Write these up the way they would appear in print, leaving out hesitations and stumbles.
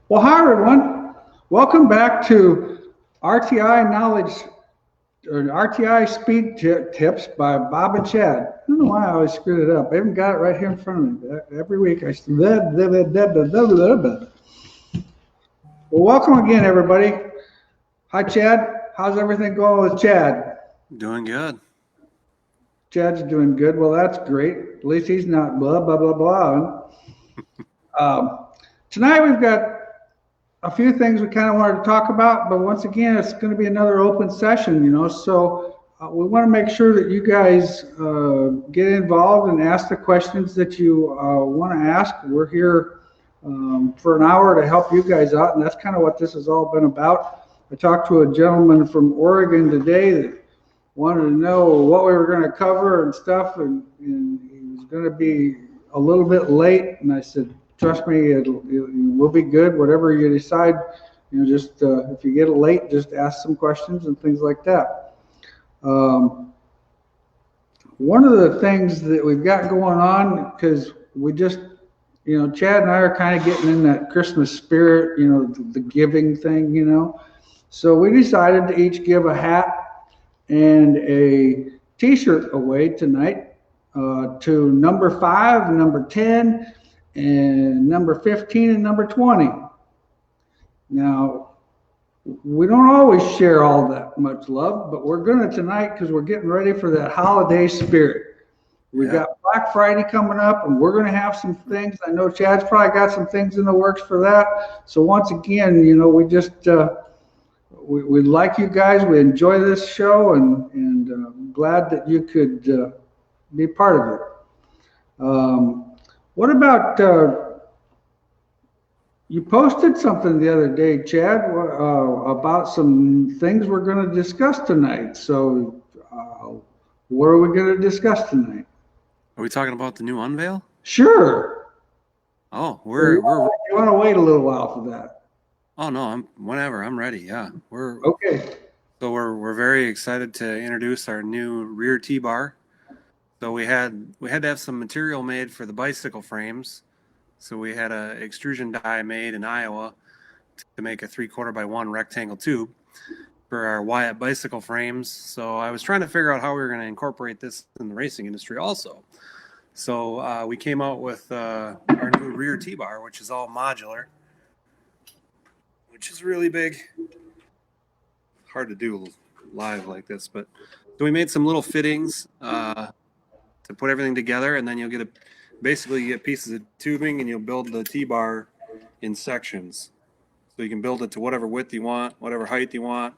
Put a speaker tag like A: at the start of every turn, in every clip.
A: Well, hi everyone. Welcome back to RTI Knowledge or RTI Speed Tips by Bob and Chad. I don't know why I always screwed it up. I even got it right here in front of me. Every week I Well, welcome again, everybody. Hi, Chad. How's everything going with Chad?
B: Doing good.
A: Chad's doing good. Well, that's great. At least he's not blah blah blah blah. Tonight we've got a few things we kind of wanted to talk about, but once again, it's going to be another open session, so we want to make sure that you guys get involved and ask the questions that you want to ask. We're here for an hour to help you guys out, and that's kind of what this has all been about. I talked to a gentleman from Oregon today that wanted to know what we were going to cover and stuff, and he was going to be a little bit late, and I said, trust me, it will be good. Whatever you decide, just if you get it late, just ask some questions and things like that. One of the things that we've got going on, because we just, Chad and I are kind of getting in that Christmas spirit, the giving thing, So we decided to each give a hat and a T-shirt away tonight to number 5, number 10, and number 15 and number 20. Now, we don't always share all that much love, but we're going to tonight because we're getting ready for that holiday spirit. We've got Black Friday coming up, and we're going to have some things. I know Chad's probably got some things in the works for that. So once again, we just we like you guys. We enjoy this show, and I'm glad that you could be part of it. What about, you posted something the other day, Chad, about some things we're going to discuss tonight. So what are we going to discuss tonight?
B: Are we talking about the new unveil?
A: Sure.
B: Oh,
A: you want to wait a little while for that?
B: Oh no, whenever I'm ready. Yeah,
A: okay.
B: So we're very excited to introduce our new rear T-bar. So we had to have some material made for the bicycle frames. So we had a extrusion die made in Iowa to make a 3/4 by 1 rectangle tube for our Wyatt bicycle frames. So I was trying to figure out how we were going to incorporate this in the racing industry also. So we came out with our new rear T-bar, which is all modular, which is really big. Hard to do live like this, but so we made some little fittings to put everything together, and then you'll get basically you get pieces of tubing, and you'll build the T-bar in sections. So you can build it to whatever width you want, whatever height you want.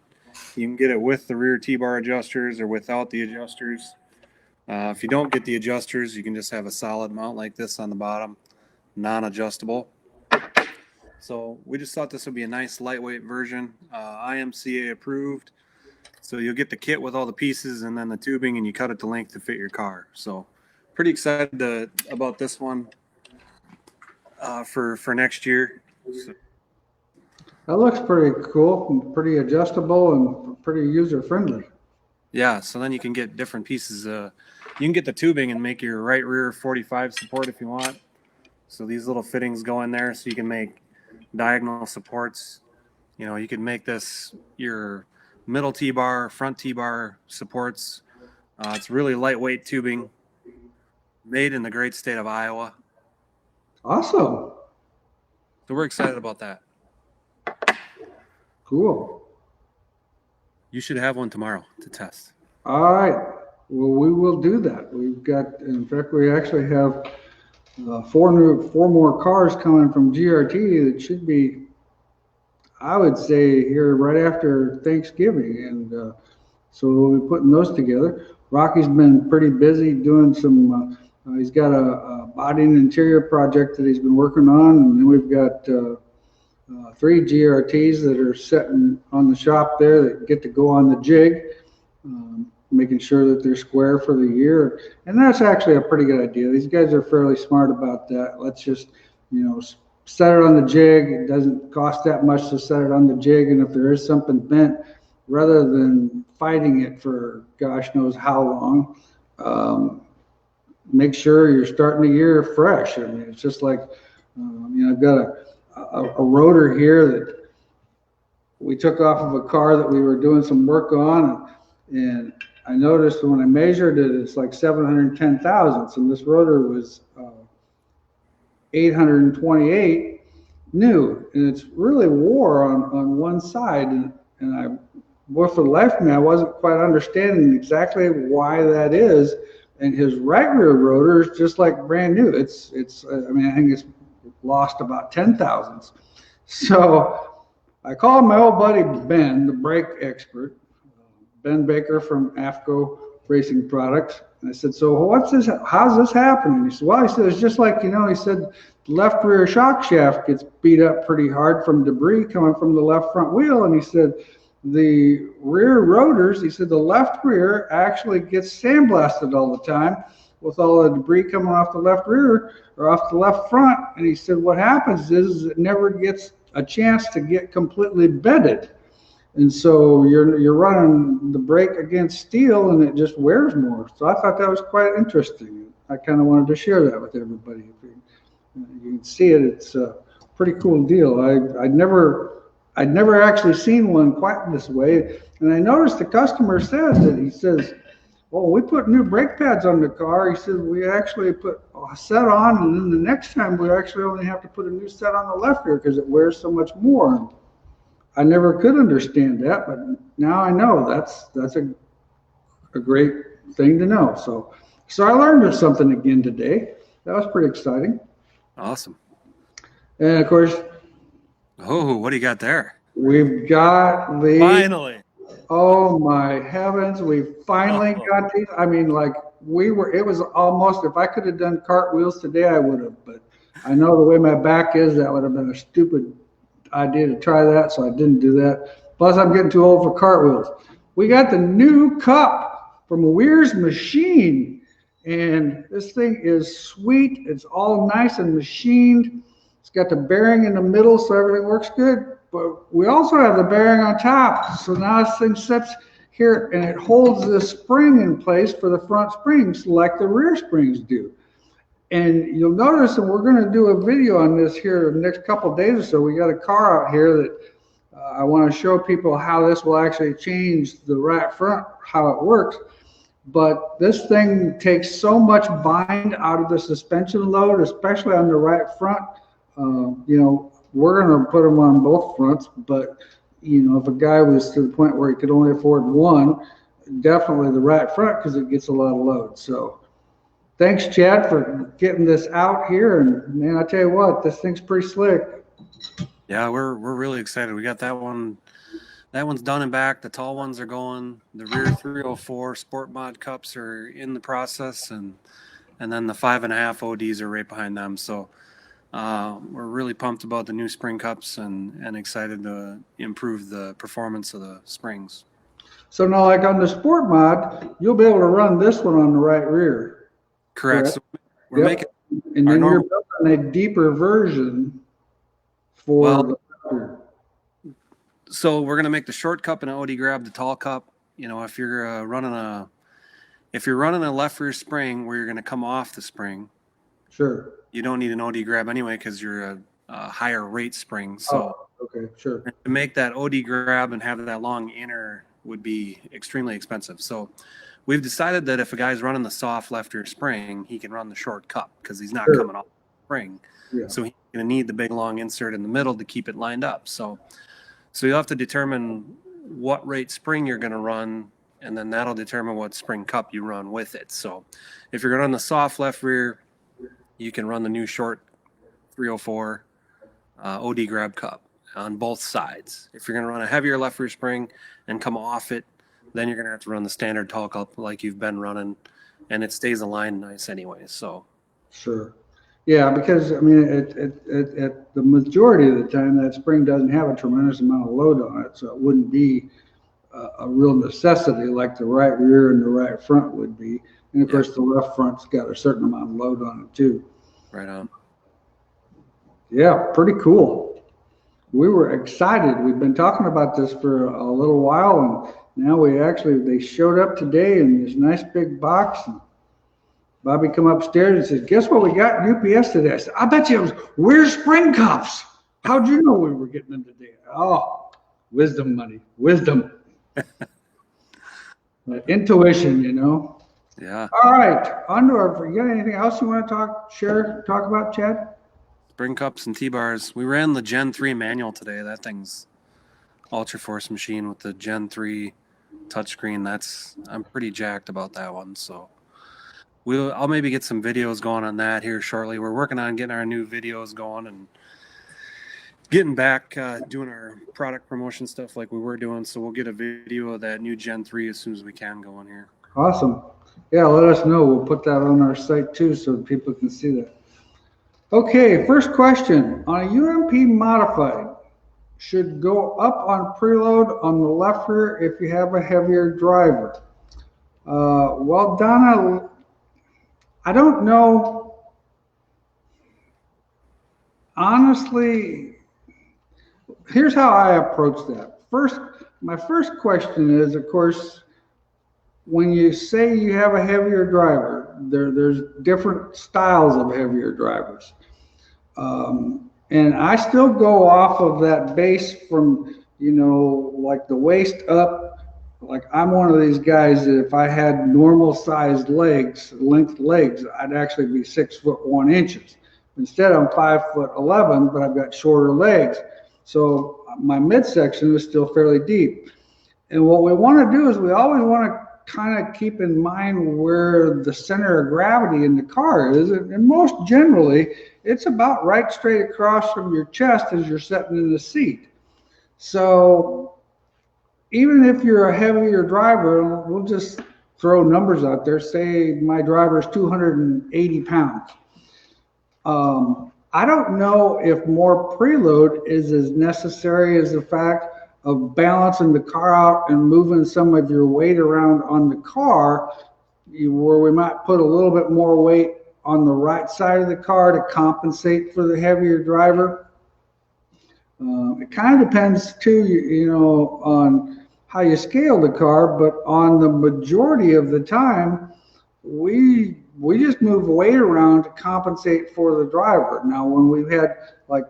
B: You can get it with the rear T-bar adjusters or without the adjusters. If you don't get the adjusters, you can just have a solid mount like this on the bottom, non-adjustable. So we just thought this would be a nice lightweight version, IMCA approved. So you'll get the kit with all the pieces and then the tubing, and you cut it to length to fit your car. So pretty excited about this one for next year. So.
A: That looks pretty cool, and pretty adjustable, and pretty user friendly.
B: Yeah, so then you can get different pieces. You can get the tubing and make your right rear 45 support if you want. So these little fittings go in there, so you can make diagonal supports. You can make this your middle T-bar, front T-bar supports. It's really lightweight tubing, made in the great state of Iowa.
A: Awesome.
B: So we're excited about that.
A: Cool.
B: You should have one tomorrow to test.
A: All right. Well, we will do that. We've got, in fact, we actually have 4 more cars coming from GRT that should be, I would say, here right after Thanksgiving, and so we'll be putting those together. Rocky's been pretty busy doing some. He's got a body and interior project that he's been working on, and then we've got 3 GRTs that are sitting on the shop there that get to go on the jig, making sure that they're square for the year. And that's actually a pretty good idea. These guys are fairly smart about that. Let's just, set it on the jig. It doesn't cost that much to set it on the jig. And if there is something bent, rather than fighting it for gosh knows how long, make sure you're starting the year fresh. I mean, it's just like, I've got a rotor here that we took off of a car that we were doing some work on, and I noticed when I measured it, it's like 710 thousandths, and this rotor was 828 new, and it's really wore on one side, and I, well, for the life of me, I wasn't quite understanding exactly why that is. And his right rear rotor is just like brand new. It's I mean, I think it's lost about 10 thousandths. So I called my old buddy Ben, the brake expert, Ben Baker from AFCO Racing Products. And I said, so what's this? How's this happening? He said, well, he said, it's just like, he said, the left rear shock shaft gets beat up pretty hard from debris coming from the left front wheel. And he said, the rear rotors, he said, the left rear actually gets sandblasted all the time with all the debris coming off the left rear or off the left front. And he said, what happens is it never gets a chance to get completely bedded. And so you're running the brake against steel, and it just wears more. So I thought that was quite interesting. I kind of wanted to share that with everybody. You can see it. It's a pretty cool deal. I'd never actually seen one quite this way. And I noticed the customer said that, he says, well, we put new brake pads on the car. He said, we actually put a set on, and then the next time we actually only have to put a new set on the left rear because it wears so much more. I never could understand that, but now I know that's a great thing to know. So I learned something again today. That was pretty exciting.
B: Awesome.
A: And of course,
B: oh, what do you got there?
A: We've got the
B: finally.
A: Oh my heavens, we finally got these. I mean, like it was almost, if I could have done cartwheels today, I would have, but I know the way my back is, that would have been a stupid idea to try that, so I didn't do that. Plus, I'm getting too old for cartwheels. We got the new cup from Weir's Machine, and this thing is sweet. It's all nice and machined. It's got the bearing in the middle, so everything works good. But we also have the bearing on top. So now this thing sits here, and it holds the spring in place for the front springs like the rear springs do. And you'll notice, and we're going to do a video on this here the next couple of days or so. We got a car out here that I want to show people how this will actually change the right front, how it works. But this thing takes so much bind out of the suspension load, especially on the right front. We're going to put them on both fronts, but if a guy was to the point where he could only afford one, definitely the right front, because it gets a lot of load. So thanks, Chad, for getting this out here. And man, I tell you what, this thing's pretty slick.
B: Yeah, we're really excited. We got that one. That one's done and back. The tall ones are going. The rear 304 Sport Mod cups are in the process, and then the 5.5 ODs are right behind them. So we're really pumped about the new spring cups and excited to improve the performance of the springs.
A: So now, like on the Sport Mod, you'll be able to run this one on the right rear.
B: Correct. So we're making,
A: and then you're building a deeper version for the rear.
B: So we're gonna make the short cup and OD grab the tall cup. If you're running a left rear spring where you're gonna come off the spring,
A: sure,
B: you don't need an OD grab anyway because you're a higher rate spring. So
A: okay, sure.
B: To make that OD grab and have that long inner would be extremely expensive. So we've decided that if a guy's running the soft left rear spring, he can run the short cup because he's not coming off the spring. Yeah. So he's gonna need the big long insert in the middle to keep it lined up. So you'll have to determine what rate spring you're going to run, and then that'll determine what spring cup you run with it. So if you're going to run the soft left rear, you can run the new short 304 OD grab cup on both sides. If you're going to run a heavier left rear spring and come off it, then you're going to have to run the standard tall cup like you've been running, and it stays aligned nice anyway. So
A: sure. Yeah, because I mean, at the majority of the time, that spring doesn't have a tremendous amount of load on it, so it wouldn't be a real necessity like the right rear and the right front would be. And of course, the left front's got a certain amount of load on it too.
B: Right on.
A: Yeah, pretty cool. We were excited. We've been talking about this for a little while, and now they showed up today in this nice big box. And Bobby come upstairs and said, guess what we got in UPS today? I said, I bet you it was Weir's spring cups. How'd you know we were getting into data? Oh, wisdom, money, wisdom. Intuition, you know.
B: Yeah.
A: All right, on to our. You got anything else you want to talk about, Chad?
B: Spring cups and T-bars. We ran the Gen 3 manual today. That thing's ultra force machine with the Gen 3 touchscreen. I'm pretty jacked about that one. So I'll maybe get some videos going on that here shortly. We're working on getting our new videos going and getting back doing our product promotion stuff like we were doing. So we'll get a video of that new Gen 3 as soon as we can going here.
A: Awesome. Yeah, let us know. We'll put that on our site too so people can see that. Okay, first question. On a UMP modified, should go up on preload on the left rear if you have a heavier driver. Well, Donna, I don't know. Honestly, here's how I approach that. My first question is, of course, when you say you have a heavier driver, there's different styles of heavier drivers. And I still go off of that base from, like the waist up. Like I'm one of these guys that if I had normal sized length legs, I'd actually be 6'1". Instead, I'm 5'11", but I've got shorter legs. So my midsection is still fairly deep. And what we want to do is we always want to kind of keep in mind where the center of gravity in the car is. And most generally, it's about right straight across from your chest as you're sitting in the seat. So even if you're a heavier driver, we'll just throw numbers out there. Say my driver is 280 pounds. I don't know if more preload is as necessary as the fact of balancing the car out and moving some of your weight around on the car, where we might put a little bit more weight on the right side of the car to compensate for the heavier driver. It kind of depends too, on how you scale the car, but on the majority of the time, we just move weight around to compensate for the driver. Now, when we've had like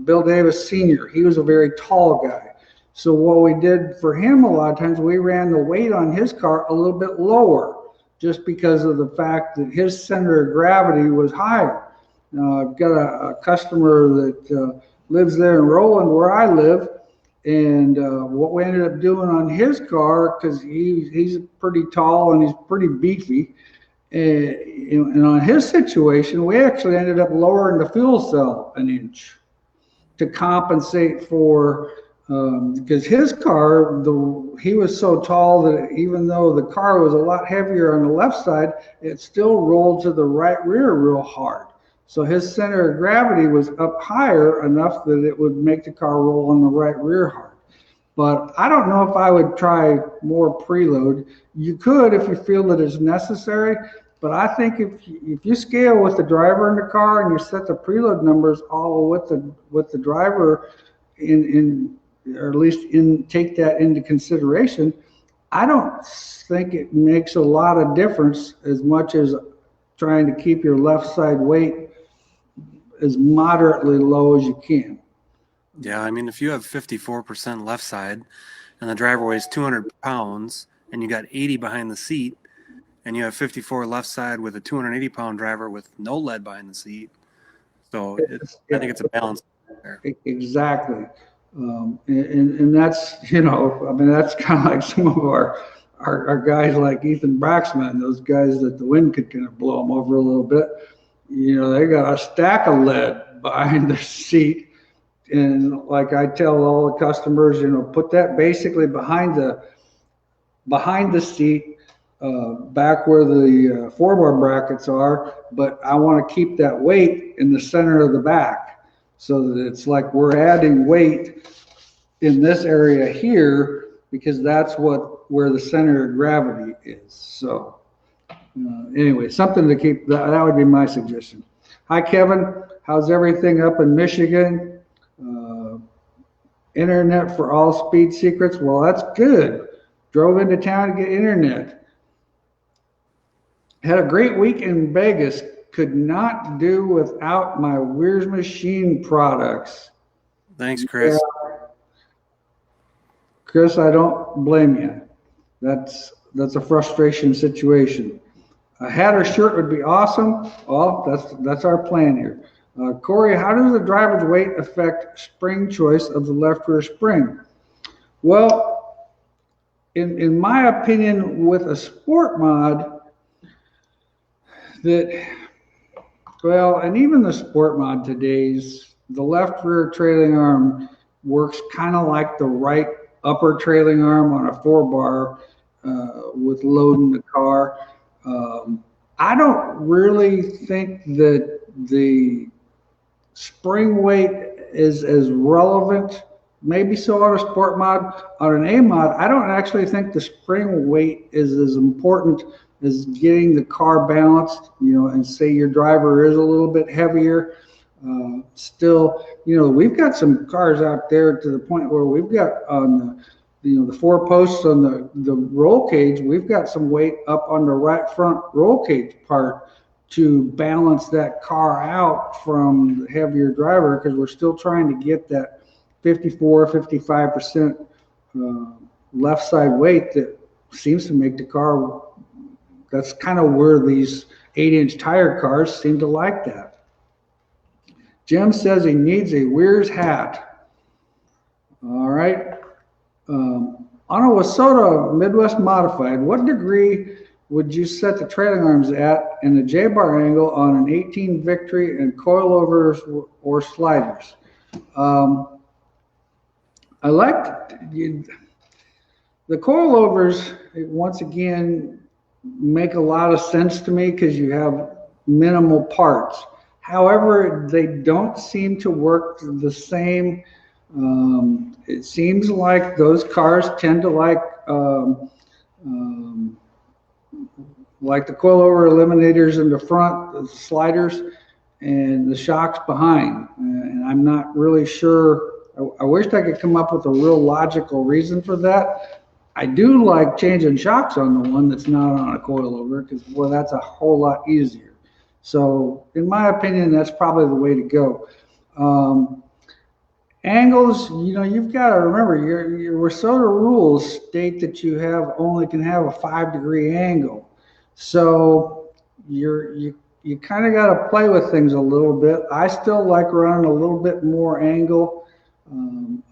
A: Bill Davis Sr., he was a very tall guy. So what we did for him a lot of times, we ran the weight on his car a little bit lower just because of the fact that his center of gravity was higher. I've got a customer that lives there in Roland where I live, and what we ended up doing on his car, because he's pretty tall and he's pretty beefy, and on his situation, we actually ended up lowering the fuel cell an inch to compensate for, because his car, he was so tall that even though the car was a lot heavier on the left side, it still rolled to the right rear real hard. So his center of gravity was up higher enough that it would make the car roll on the right rear hard. But I don't know if I would try more preload. You could if you feel that it's necessary, but I think if you scale with the driver in the car and you set the preload numbers all with the driver or at least take that into consideration, I don't think it makes a lot of difference as much as trying to keep your left side weight as moderately low as you can.
B: Yeah, I mean, if you have 54% left side and the driver weighs 200 pounds and you got 80 behind the seat and you have 54 left side with a 280-pound driver with no lead behind the seat, so I think it's a balance there.
A: Exactly. And that's, that's kind of like some of our guys like Ethan Braxman, those guys that the wind could kind of blow them over a little bit. They got a stack of lead behind their seat. And like I tell all the customers, put that basically behind the seat, back where the four-bar brackets are, but I want to keep that weight in the center of the back so that it's like we're adding weight in this area here because that's where the center of gravity is. So anyway, something to keep, that would be my suggestion. Hi, Kevin. How's everything up in Michigan? Internet for all speed secrets. Well, that's good. Drove into town to get internet. Had a great week in Vegas. Could not do without my Weir's Machine products.
B: Thanks, Chris.
A: Yeah, Chris, I don't blame you. That's a frustration situation. A hat or shirt would be awesome. Well, that's our plan here. Corey, how does the driver's weight affect spring choice of the left rear spring? Well, in my opinion, with a sport mod, and even the sport mod today's, the left rear trailing arm works kind of like the right upper trailing arm on a 4-bar with loading the car. I don't really think that the spring weight is as relevant. Maybe so on a sport mod. On an A mod, I don't actually think the spring weight is as important as getting the car balanced, and say your driver is a little bit heavier. Still, we've got some cars out there to the point where we've got on the 4 posts on the roll cage, we've got some weight up on the right front roll cage part to balance that car out from the heavier driver, because we're still trying to get that 55% left side weight that seems to make the car. That's kind of where these 8-inch tire cars seem to like that. Jim says he needs a Weir's hat. All right. On a Wasota Midwest Modified, what degree would you set the trailing arms at and the J-bar angle on an 18 Victory and coilovers or sliders? I like the coilovers, once again, make a lot of sense to me because you have minimal parts. However, they don't seem to work the same. It seems like those cars tend to like the coilover eliminators in the front, the sliders, and the shocks behind. And I'm not really sure. I wish I could come up with a real logical reason for that. I do like changing shocks on the one that's not on a coilover, because, boy, that's a whole lot easier. So, in my opinion, that's probably the way to go. Angles, you've got to remember your Wasota rules state that you only can have a 5-degree angle. So you kind of got to play with things a little bit. I still like running a little bit more angle.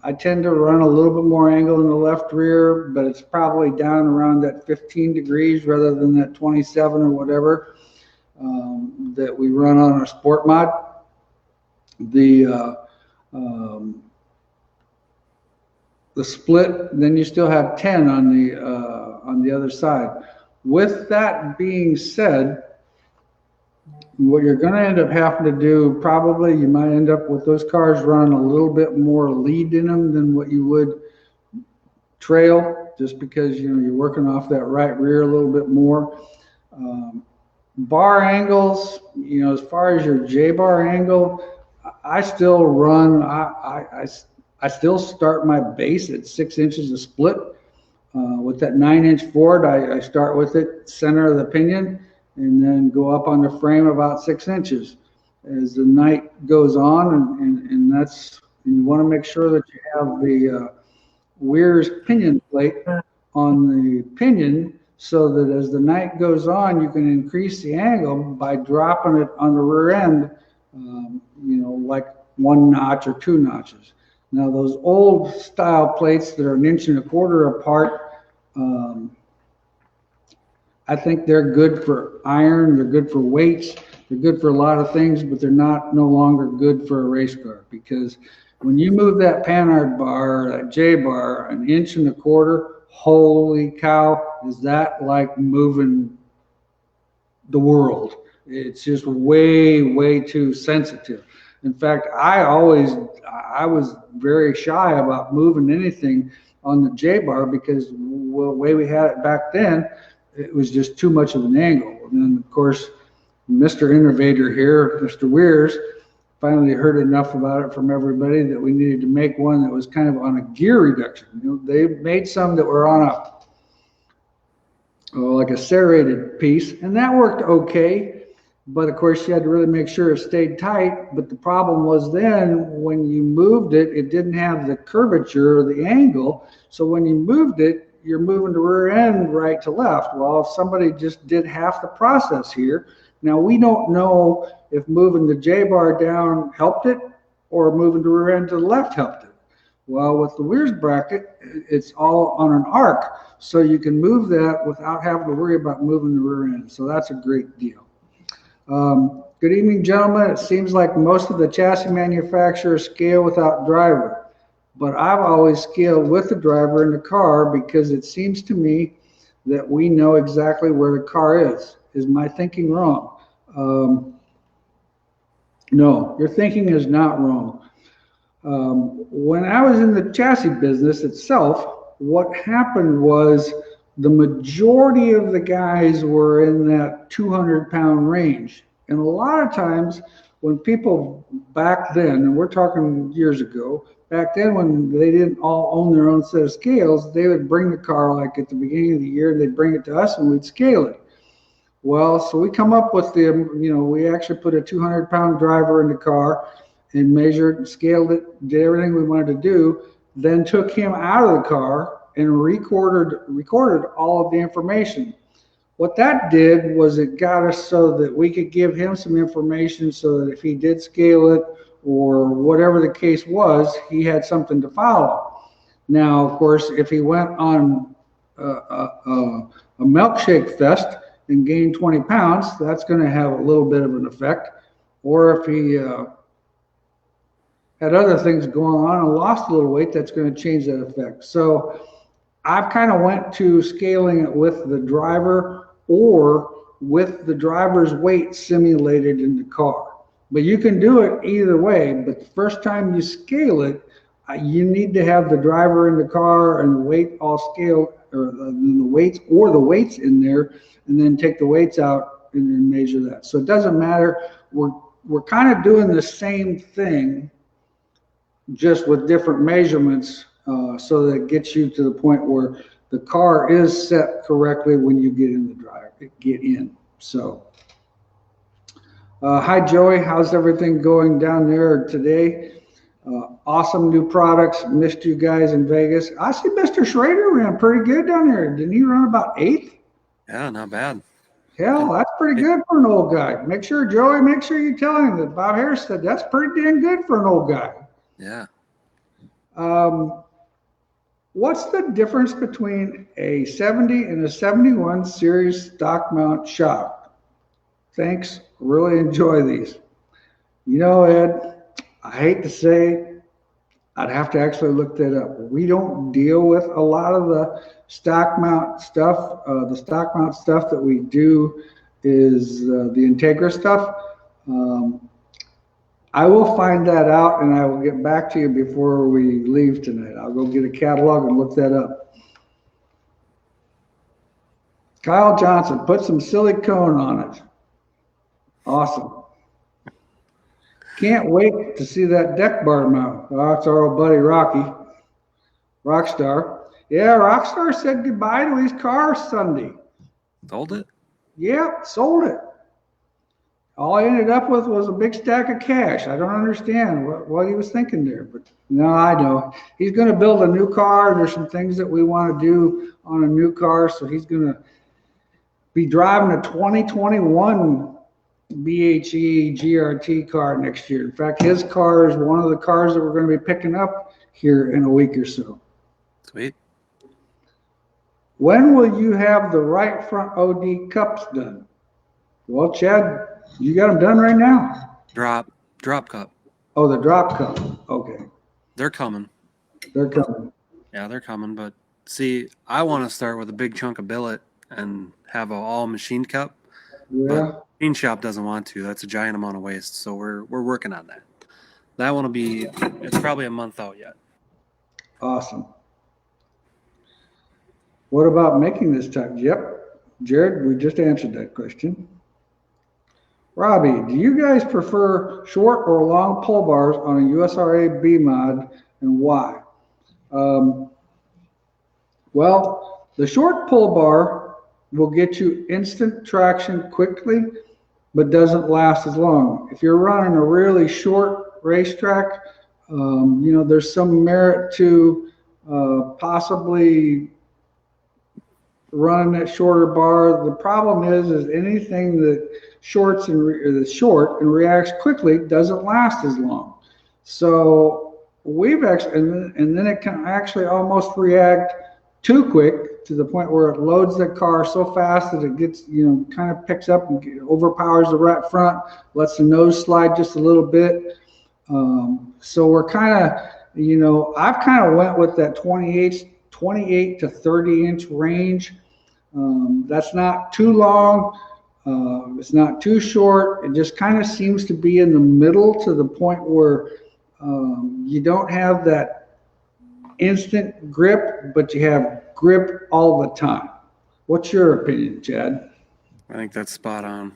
A: I tend to run a little bit more angle in the left rear, but it's probably down around that 15 degrees rather than that 27 or whatever that we run on our sport mod. The split, then you still have 10 on the other side. With that being said, what you're going to end up having to do, probably you might end up with those cars running a little bit more lead in them than what you would trail, just because you're working off that right rear a little bit more. Bar angles, as far as your J-bar angle, I still run. I still start my base at 6 inches of split. With that 9-inch Ford, I start with it center of the pinion, and then go up on the frame about 6 inches. As the night goes on, and you want to make sure that you have the Weir's pinion plate on the pinion, so that as the night goes on, you can increase the angle by dropping it on the rear end, like 1 notch or 2 notches. Now, those old style plates that are 1.25 inches apart, I think they're good for iron, they're good for weights, they're good for a lot of things, but they're no longer good for a race car, because when you move that Panhard bar, that J-bar, 1.25 inches, holy cow, is that like moving the world. It's just way, way too sensitive. In fact, I was very shy about moving anything on the J-bar, because the way we had it back then, it was just too much of an angle. And then, of course, Mr. Innovator here, Mr. Weirs, finally heard enough about it from everybody that we needed to make one that was kind of on a gear reduction. They made some that were on like a serrated piece, and that worked okay. But of course, you had to really make sure it stayed tight. But the problem was then when you moved it, it didn't have the curvature or the angle. So when you moved it, you're moving the rear end right to left. Well, if somebody just did half the process here, now we don't know if moving the J-bar down helped it or moving the rear end to the left helped it. Well, with the Weir's bracket, it's all on an arc. So you can move that without having to worry about moving the rear end. So that's a great deal. Good evening, gentlemen. It seems like most of the chassis manufacturers scale without driver, but I've always scaled with the driver in the car because it seems to me that we know exactly where the car is. Is my thinking wrong? No, your thinking is not wrong. When I was in the chassis business itself, what happened was the majority of the guys were in that 200-pound range. And a lot of times when people back then, and we're talking years ago, back then when they didn't all own their own set of scales, they would bring the car like at the beginning of the year, they'd bring it to us and we'd scale it. Well, so we come up with we actually put a 200-pound driver in the car and measured, scaled it, did everything we wanted to do, then took him out of the car and recorded all of the information. What that did was it got us so that we could give him some information so that if he did scale it or whatever the case was, he had something to follow. Now, of course, if he went on a milkshake fest and gained 20 pounds, that's going to have a little bit of an effect. Or if he had other things going on and lost a little weight, that's going to change that effect. So I've kind of went to scaling it with the driver or with the driver's weight simulated in the car. But you can do it either way. But the first time you scale it, you need to have the driver in the car and the weight all scaled, or the weights in there, and then take the weights out and then measure that. So it doesn't matter. We're kind of doing the same thing, just with different measurements, so that it gets you to the point where the car is set correctly when you get in the drive. Get in. So, hi Joey, how's everything going down there today? Awesome new products. Missed you guys in Vegas. I see Mr. Schrader ran pretty good down there. Didn't he run about 8th?
B: Yeah, not bad.
A: Hell, that's pretty good for an old guy. Make sure, Joey, you tell him that Bob Harris said that's pretty damn good for an old guy.
B: Yeah.
A: What's the difference between a 70 and a 71 series stock mount shock? Thanks. Really enjoy these. You know, Ed, I hate to say, I'd have to actually look that up. We don't deal with a lot of the stock mount stuff. The stock mount stuff that we do is the Integra stuff. I will find that out and I will get back to you before we leave tonight. I'll go get a catalog and look that up. Kyle Johnson, put some silicone on it. Awesome. Can't wait to see that deck bar mount. Oh, it's our old buddy Rocky. Rockstar. Yeah, Rockstar said goodbye to his car Sunday.
B: Sold it?
A: Yep, sold it. All I ended up with was a big stack of cash. I don't understand what he was thinking there, but no, I know. He's going to build a new car, and there's some things that we want to do on a new car, so he's going to be driving a 2021 BHE GRT car next year. In fact, his car is one of the cars that we're going to be picking up here in a week or so.
B: Sweet.
A: When will you have the right front OD cups done? Well, Chad, you got them done right now.
B: Drop cup.
A: Oh, the drop cup. Okay.
B: They're coming.
A: They're coming.
B: Yeah, they're coming. But see, I want to start with a big chunk of billet and have an all machined cup.
A: Yeah.
B: But machine shop doesn't want to. That's a giant amount of waste. So we're working on that. That one will be. It's probably a month out yet.
A: Awesome. What about making this type? Yep. Jared, we just answered that question. Robbie, do you guys prefer short or long pull bars on a USRA B mod, and why? Well, the short pull bar will get you instant traction quickly, but doesn't last as long. If you're running a really short racetrack, there's some merit to possibly running that shorter bar. The problem is anything that is short and reacts quickly doesn't last as long. So we've actually, and then it can actually almost react too quick to the point where it loads the car so fast that it gets, kind of picks up and overpowers the right front, lets the nose slide just a little bit. So we're kind of, I've kind of went with that 28 to 30 inch range. That's not too long. It's not too short. It just kind of seems to be in the middle, to the point where you don't have that instant grip, but you have grip all the time. What's your opinion, Chad?
B: I think that's spot on.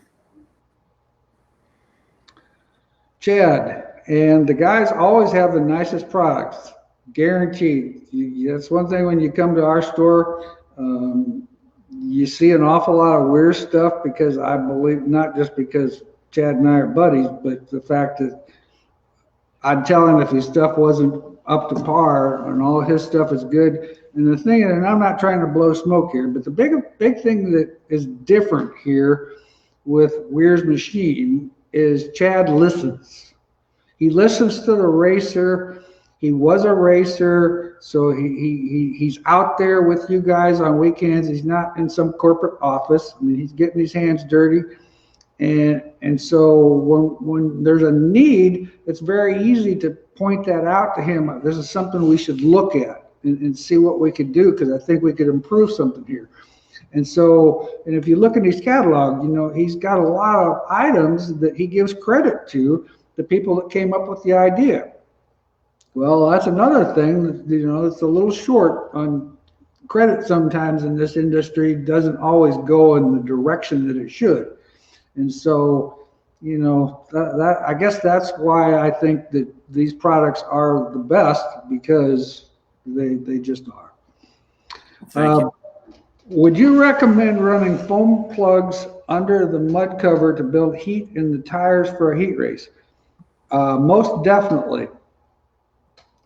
A: Chad, and the guys always have the nicest products, guaranteed. That's one thing when you come to our store. You see an awful lot of weird stuff, because I believe, not just because Chad and I are buddies, but the fact that I'd tell him if his stuff wasn't up to par, and all his stuff is good. And the thing, and I'm not trying to blow smoke here, but the big thing that is different here with Weir's machine is Chad listens. He listens to the racer. He was a racer, so he's out there with you guys on weekends. He's not in some corporate office. I mean, he's getting his hands dirty. And so when there's a need, it's very easy to point that out to him. This is something we should look at and see what we could do, because I think we could improve something here. And so, and if you look at his catalog, he's got a lot of items that he gives credit to the people that came up with the idea. Well, that's another thing that, it's a little short on credit sometimes in this industry. Doesn't always go in the direction that it should. And so, that I guess that's why I think that these products are the best, because they just are.
B: Thank you.
A: Would you recommend running foam plugs under the mud cover to build heat in the tires for a heat race? Most definitely.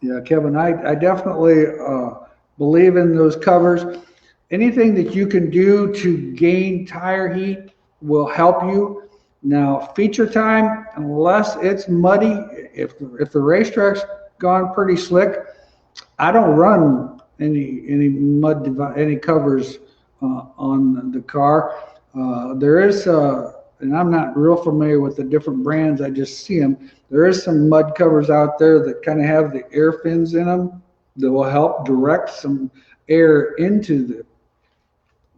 A: Yeah, Kevin, I definitely believe in those covers. Anything that you can do to gain tire heat will help you. Now, feature time, unless it's muddy, if the racetrack's gone pretty slick, I don't run any covers on the car. There is and I'm not real familiar with the different brands. I just see them. There is some mud covers out there that kind of have the air fins in them that will help direct some air into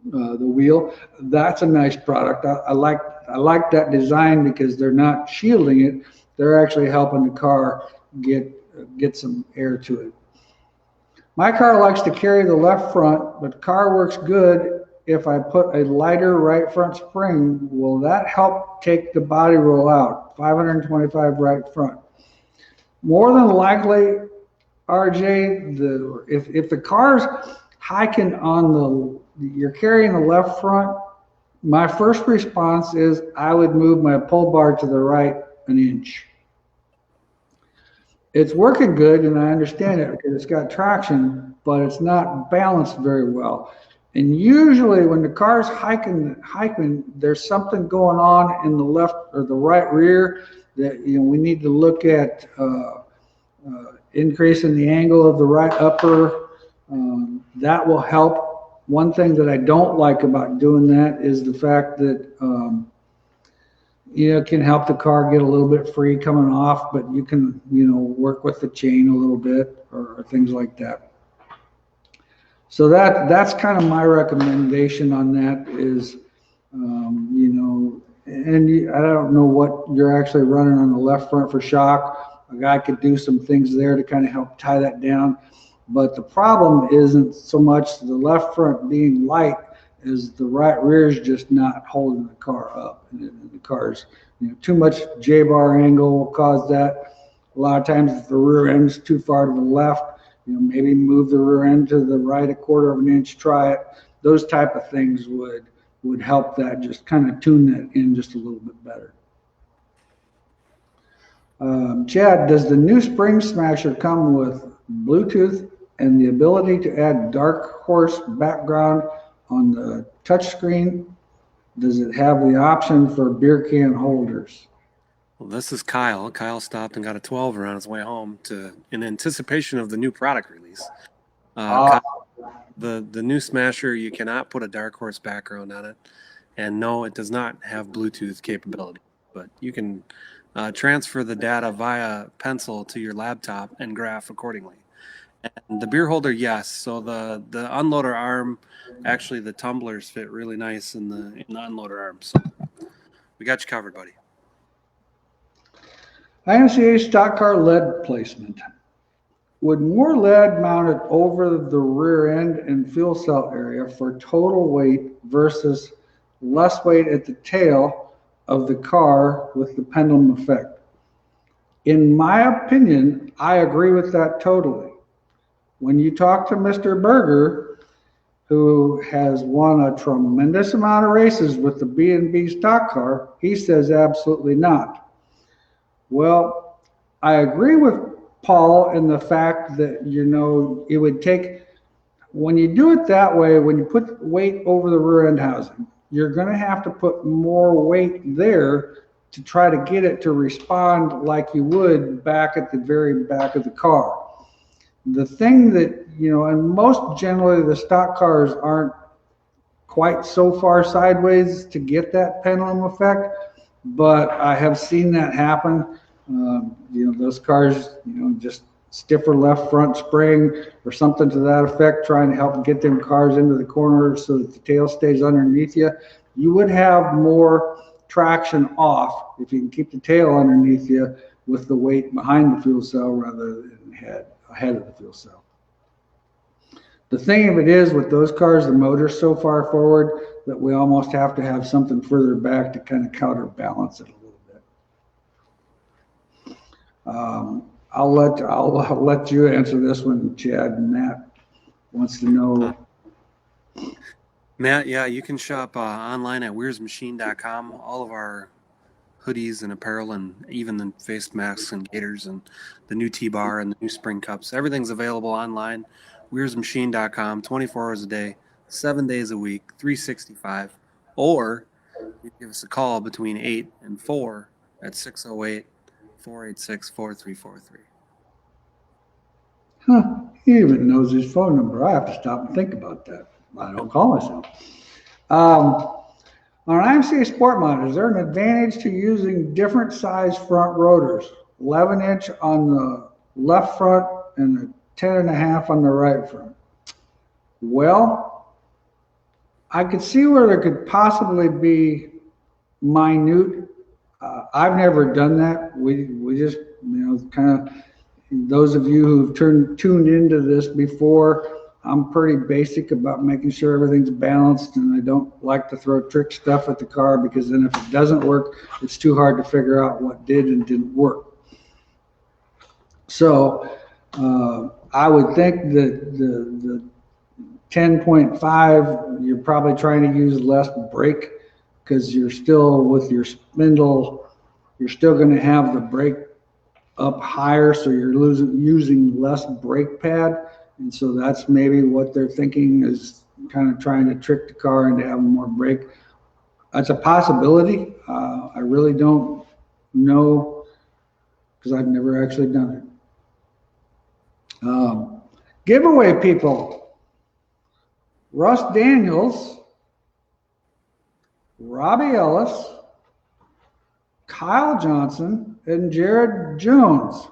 A: the wheel. That's a nice product. I like that design, because they're not shielding it. They're actually helping the car get some air to it. My car likes to carry the left front, but the car works good if I put a lighter right front spring. Will that help take the body roll out? 525 right front. More than likely, RJ, if the car's hiking you're carrying the left front, my first response is I would move my pull bar to the right an inch. It's working good, and I understand it because it's got traction, but it's not balanced very well. And usually when the car's hiking, there's something going on in the left or the right rear that we need to look at, increasing the angle of the right upper. That will help. One thing that I don't like about doing that is the fact that it can help the car get a little bit free coming off, but you can work with the chain a little bit or things like that. So that's kind of my recommendation on that is, and I don't know what you're actually running on the left front for shock. A guy could do some things there to kind of help tie that down. But the problem isn't so much the left front being light as the right rear is just not holding the car up. And the car's, too much J-bar angle will cause that. A lot of times if the rear end's too far to the left, maybe move the rear end to the right 1/4 of an inch, try it. Those type of things would would help that, just kind of tune that in just a little bit better. Chad, does the new Spring Smasher come with Bluetooth and the ability to add dark horse background on the touchscreen? Does it have the option for beer can holders?
B: Well, this is Kyle. Kyle stopped and got a 12er on his way home in anticipation of the new product release. Kyle, the new Smasher, you cannot put a dark horse background on it, and no, it does not have Bluetooth capability, but you can transfer the data via pencil to your laptop and graph accordingly. And the beer holder, yes. So the unloader arm, actually the tumblers fit really nice in the unloader arm. So we got you covered, buddy.
A: IMCA stock car lead placement. Would more lead mounted over the rear end and fuel cell area for total weight versus less weight at the tail of the car with the pendulum effect? In my opinion, I agree with that totally. When you talk to Mr. Berger, who has won a tremendous amount of races with the B&B stock car, he says absolutely not. Well, I agree with Paul in the fact that, you know, it would take, when you do it that way, when you put weight over the rear end housing, you're going to have to put more weight there to try to get it to respond like you would back at the very back of the car. The thing that, you know, and most generally the stock cars aren't quite so far sideways to get that pendulum effect, but I have seen that happen. You know, those cars, you know, just stiffer left front spring or something to that effect, trying to help get them cars into the corner so that the tail stays underneath you. You would have more traction off if you can keep the tail underneath you with the weight behind the fuel cell rather than ahead of the fuel cell. The thing of it is, with those cars, the motor's so far forward that we almost have to have something further back to kind of counterbalance it a little bit. I'll let you answer this one, Chad. And Matt wants to know.
B: Matt, yeah, you can shop online at weirsmachine.com. All of our hoodies and apparel, and even the face masks and gaiters, and the new T-bar and the new spring cups. Everything's available online. weirsmachine.com, 24 hours a day, 7 days a week, 365. Or you give us a call between 8 and 4 at 608-486-4343.
A: Huh, he even knows his phone number. I have to stop and think about that. I don't call myself. On IMCA Sport Mod, is there an advantage to using different size front rotors? 11-inch on the left front and a 10.5 on the right front. Well, I could see where there could possibly be minute. I've never done that. We just, you know, kind of, those of you who've tuned into this before, I'm pretty basic about making sure everything's balanced, and I don't like to throw trick stuff at the car, because then if it doesn't work, it's too hard to figure out what did and didn't work. So I would think that the 10.5, you're probably trying to use less brake, because you're still, with your spindle, you're still going to have the brake up higher, so you're using less brake pad. And so that's maybe what they're thinking, is kind of trying to trick the car into having more brake. That's a possibility. I really don't know, because I've never actually done it. Giveaway people: Russ Daniels, Robbie Ellis, Kyle Johnson, and Jared Jones.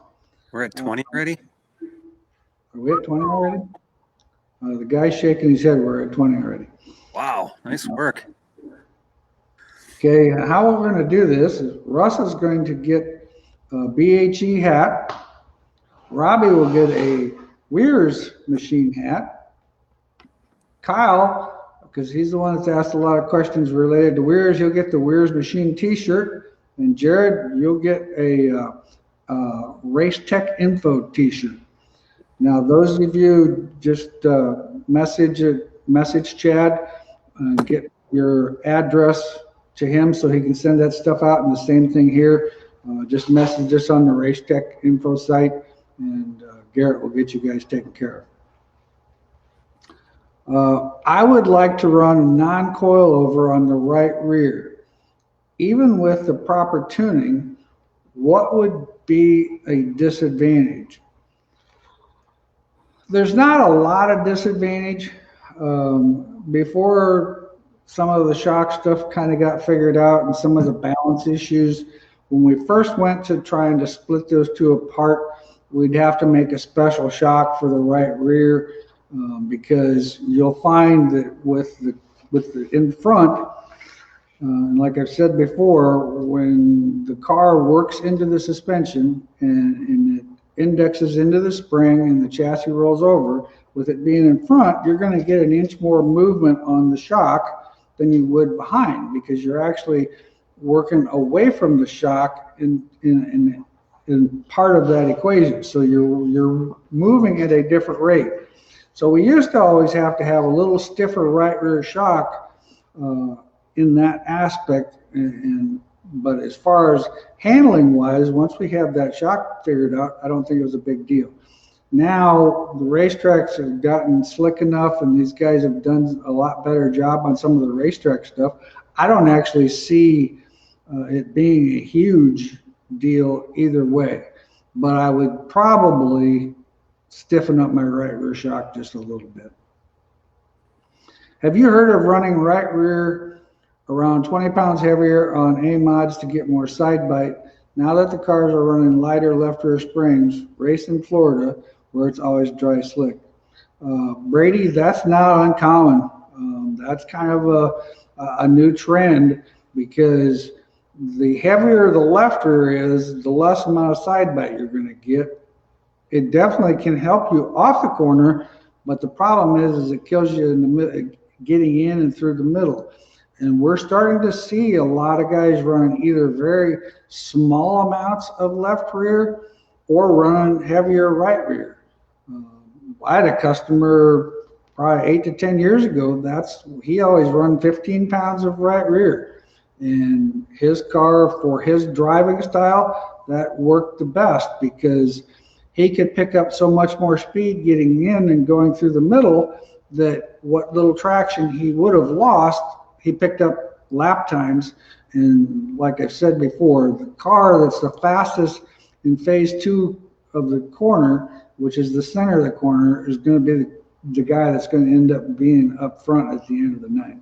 B: We're at 20 already?
A: Are we at 20 already? The guy's shaking his head. We're at 20 already.
B: Wow, nice work.
A: Okay, how we're going to do this is Russ is going to get a BHE hat. Robbie will get a Weir's Machine hat. Kyle, because he's the one that's asked a lot of questions related to Weir's, he'll get the Weir's Machine t-shirt. And Jared, you'll get a Race Tech Info t-shirt. Now, those of you just message Chad, your address to him so he can send that stuff out, and the same thing here. Just message us on the Racetech info site, and Garrett will get you guys taken care of. I would like to run a non-coilover on the right rear. Even with the proper tuning, what would be a disadvantage? There's not a lot of disadvantage. Before some of the shock stuff kind of got figured out and some of the balance issues, when we first went to trying to split those two apart, we'd have to make a special shock for the right rear, because you'll find that with the in front, like I've said before, when the car works into the suspension and it indexes into the spring and the chassis rolls over, with it being in front, you're going to get an inch more movement on the shock than you would behind, because you're actually working away from the shock in part of that equation. So you're moving at a different rate. So we used to always have to have a little stiffer right rear shock in that aspect. But as far as handling wise, once we have that shock figured out, I don't think it was a big deal. Now the racetracks have gotten slick enough, and these guys have done a lot better job on some of the racetrack stuff. I don't actually see it being a huge deal either way, but I would probably stiffen up my right rear shock just a little bit. Have you heard of running right rear around 20 pounds heavier on A mods to get more side bite? Now that the cars are running lighter left rear springs, race in Florida where it's always dry slick. Brady, that's not uncommon. That's kind of a new trend, because the heavier the left rear is, the less amount of side bite you're going to get. It definitely can help you off the corner, but the problem is it kills you in the getting in and through the middle. And we're starting to see a lot of guys running either very small amounts of left rear or running heavier right rear. I had a customer probably 8 to 10 years ago. He always run 15 pounds of right rear, and his car, for his driving style, that worked the best, because he could pick up so much more speed getting in and going through the middle that what little traction he would have lost, he picked up lap times. And like I've said before, the car that's the fastest in phase 2 of the corner, which is the center of the corner, is going to be the guy that's going to end up being up front at the end of the night.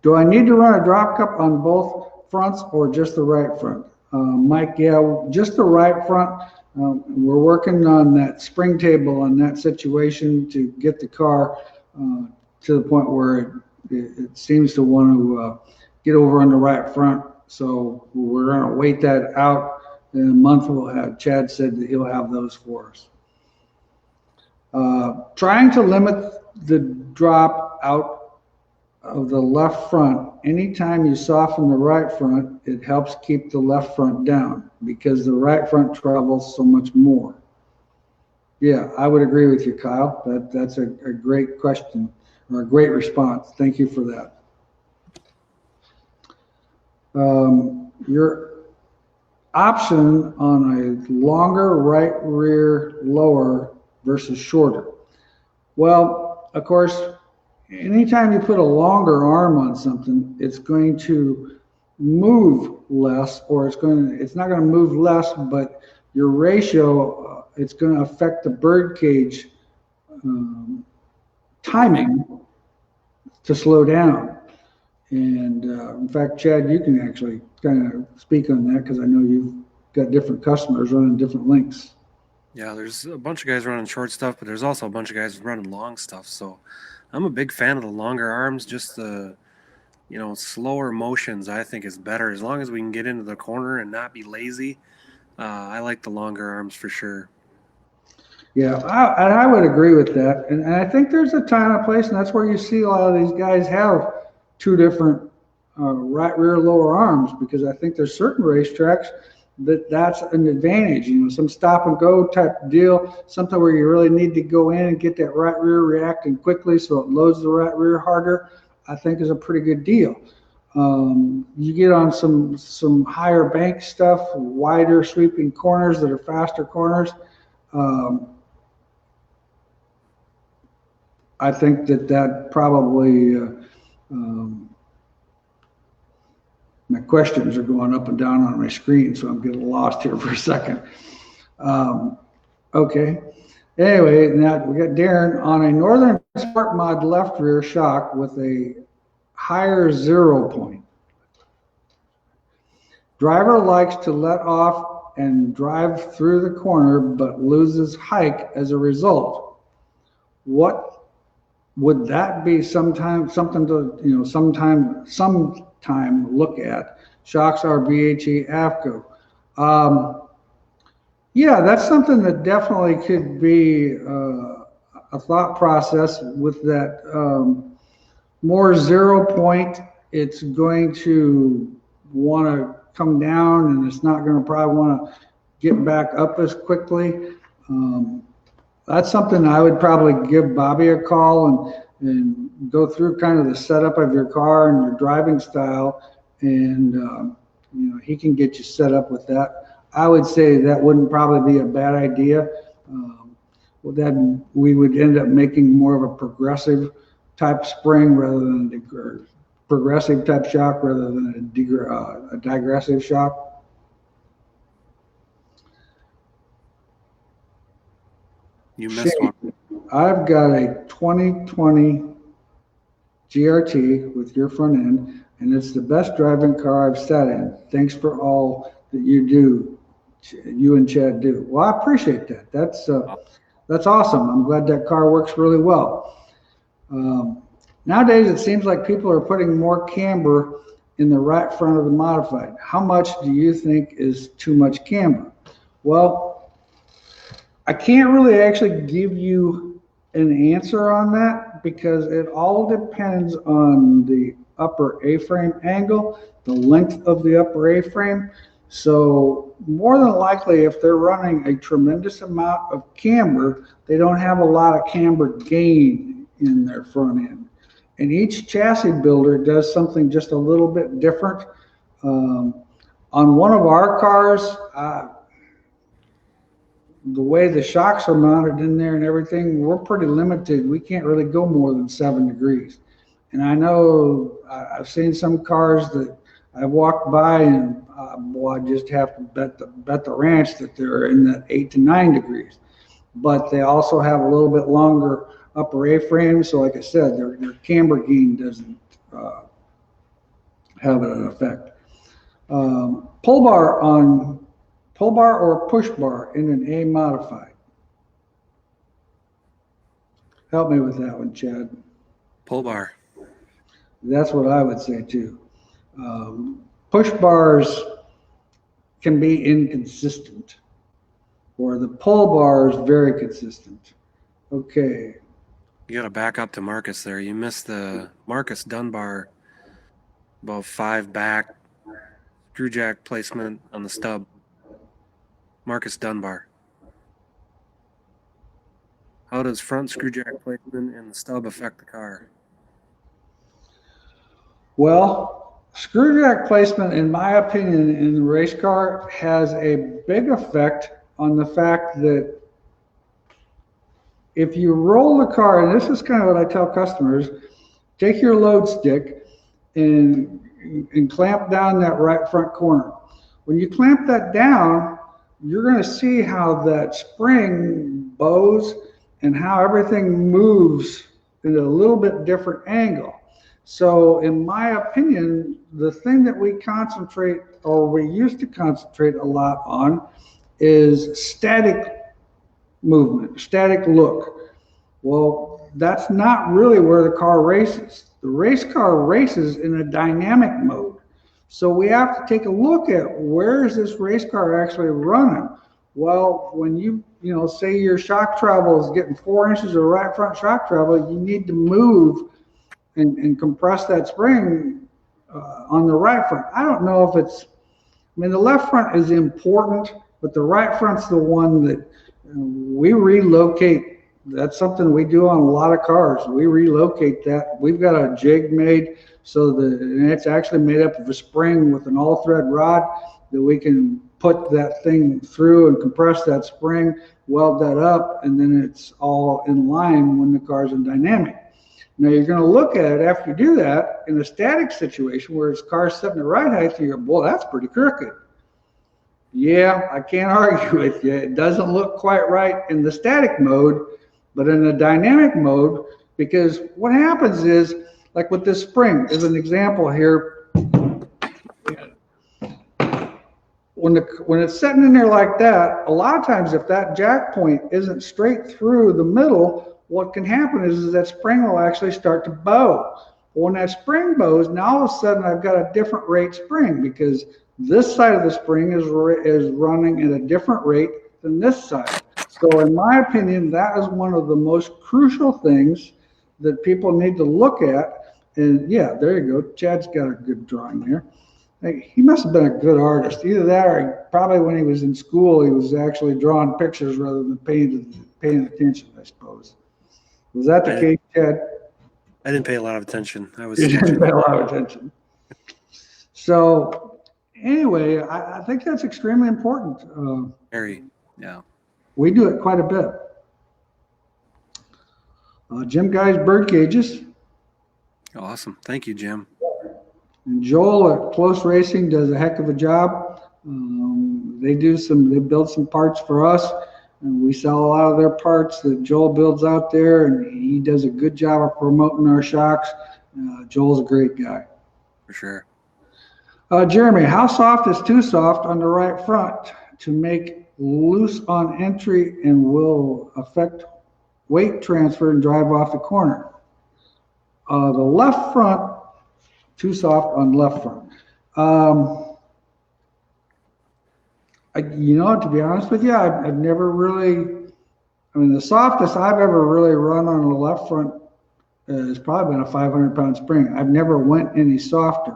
A: Do I need to run a drop cup on both fronts or just the right front? Mike, yeah, just the right front. We're working on that spring table on that situation to get the car to the point where it seems to want to get over on the right front. So we're going to wait that out. In a month, we'll have, Chad said that he'll have those for us. Trying to limit the drop out of the left front. Anytime you soften the right front, it helps keep the left front down, because the right front travels so much more. Yeah, I would agree with you, Kyle. That's a great question, or a great response. Thank you for that. Your option on a longer right rear lower versus shorter. Well, of course, anytime you put a longer arm on something, it's going to move less, or it's not going to move less, but your ratio, it's going to affect the bird cage timing to slow down. And in fact, Chad, you can actually kind of speak on that, because I know you've got different customers running different lengths.
B: Yeah, there's a bunch of guys running short stuff, but there's also a bunch of guys running long stuff. So I'm a big fan of the longer arms. Just the, slower motions, I think, is better. As long as we can get into the corner and not be lazy, I like the longer arms for sure.
A: Yeah, I would agree with that. And I think there's a time and place, and that's where you see a lot of these guys have two different right rear lower arms, because I think there's certain racetracks that's an advantage. Some stop and go type deal, something where you really need to go in and get that right rear reacting quickly so it loads the right rear harder. I think is a pretty good deal. You get on some higher bank stuff, wider sweeping corners that are faster corners. I think that probably, my questions are going up and down on my screen, so I'm getting lost here for a second. Okay. Anyway, now we got Darren on a Northern Sport Mod left rear shock with a higher 0 point. Driver likes to let off and drive through the corner, but loses hike as a result. What would that be? Something to sometime look at. Shocks are BHE AFCO. Yeah, that's something that definitely could be a thought process with that more 0 point. It's going to want to come down, and it's not going to probably want to get back up as quickly. That's something I would probably give Bobby a call and go through kind of the setup of your car and your driving style, and he can get you set up with that. I would say that wouldn't probably be a bad idea. Then we would end up making more of a progressive type spring rather than a progressive type shock rather than a digressive shock.
B: You missed one.
A: I've got a 2020 GRT with your front end, and it's the best driving car I've sat in. Thanks for all that you and Chad do. Well, I appreciate that. That's awesome. I'm glad that car works really well. Nowadays, it seems like people are putting more camber in the right front of the modified. How much do you think is too much camber? Well, I can't really actually give you an answer on that because it all depends on the upper A-frame angle, the length of the upper A-frame. So more than likely, if they're running a tremendous amount of camber, they don't have a lot of camber gain in their front end. And each chassis builder does something just a little bit different. On one of our cars, the way the shocks are mounted in there and everything, we're pretty limited. We can't really go more than 7 degrees. And I know I've seen some cars that I walked by and I just have to bet the ranch that they're in that 8 to 9 degrees. But they also have a little bit longer upper A-frame. So like I said, their camber gain doesn't have an effect. Pull bar or push bar in an A modified. Help me with that one, Chad.
B: Pull bar.
A: That's what I would say too. Push bars can be inconsistent, or the pull bar is very consistent. Okay.
B: You got to back up to Marcus there. You missed the Marcus Dunbar, about 5 back, screw jack placement on the stub. Marcus Dunbar. How does front screw jack placement and the stub affect the car?
A: Well, screw jack placement, in my opinion, in the race car has a big effect on the fact that if you roll the car, and this is kind of what I tell customers, take your load stick and clamp down that right front corner. When you clamp that down, you're going to see how that spring bows and how everything moves in a little bit different angle. So in my opinion, the thing that we concentrate, or we used to concentrate a lot on, is static movement, static look. Well, that's not really where the car races. The race car races in a dynamic mode. So we have to take a look at where is this race car actually running. Well, when you say your shock travel is getting 4 inches of right front shock travel, you need to move and compress that spring on the right front. I don't know if it's, the left front is important, but the right front's the one that we relocate That's something we do on a lot of cars. We relocate that. We've got a jig made and it's actually made up of a spring with an all-thread rod that we can put that thing through and compress that spring, weld that up, and then it's all in line when the car's in dynamic. Now you're going to look at it after you do that in a static situation where his car's set in the right height, and you're, boy, that's pretty crooked. Yeah, I can't argue with you. It doesn't look quite right in the static mode, but in the dynamic mode, because what happens is, like with this spring, as an example here, when it's sitting in there like that, a lot of times if that jack point isn't straight through the middle, what can happen is that spring will actually start to bow. When that spring bows, now all of a sudden I've got a different rate spring, because this side of the spring is running at a different rate than this side. So in my opinion, that is one of the most crucial things that people need to look at. And yeah, there you go. Chad's got a good drawing there. He must have been a good artist. Either that, or probably when he was in school, he was actually drawing pictures rather than paying attention, I suppose. Was that the case, Chad?
B: I didn't pay a lot of attention.
A: You didn't pay a lot of attention. So anyway, I think that's extremely important.
B: Very, yeah.
A: We do it quite a bit. Jim Guy's bird cages.
B: Awesome. Thank you, Jim.
A: And Joel at Close Racing does a heck of a job. They build some parts for us, and we sell a lot of their parts that Joel builds out there, and he does a good job of promoting our shocks. Joel's a great guy.
B: For sure.
A: Jeremy, how soft is too soft on the right front to make loose on entry and will affect weight transfer and drive off the corner? The left front, too soft on left front. To be honest with you, I've never really, the softest I've ever really run on the left front has probably been a 500-pound spring. I've never went any softer.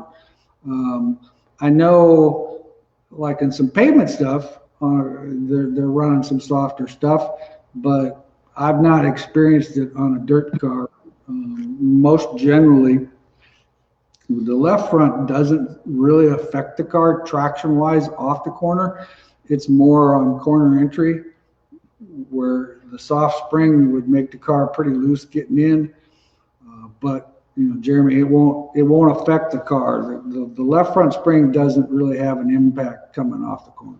A: I know, like in some pavement stuff, they're running some softer stuff, but I've not experienced it on a dirt car. Most generally, the left front doesn't really affect the car traction-wise off the corner. It's more on corner entry, where the soft spring would make the car pretty loose getting in. But Jeremy, it won't affect the car. The left front spring doesn't really have an impact coming off the corner.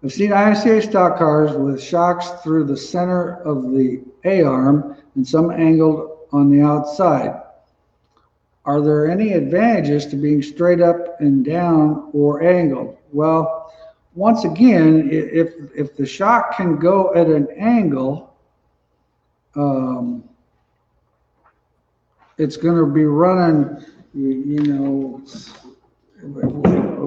A: I've seen ICA stock cars with shocks through the center of the A-arm and some angled on the outside. Are there any advantages to being straight up and down or angled? Well, once again, if the shock can go at an angle, it's going to be running,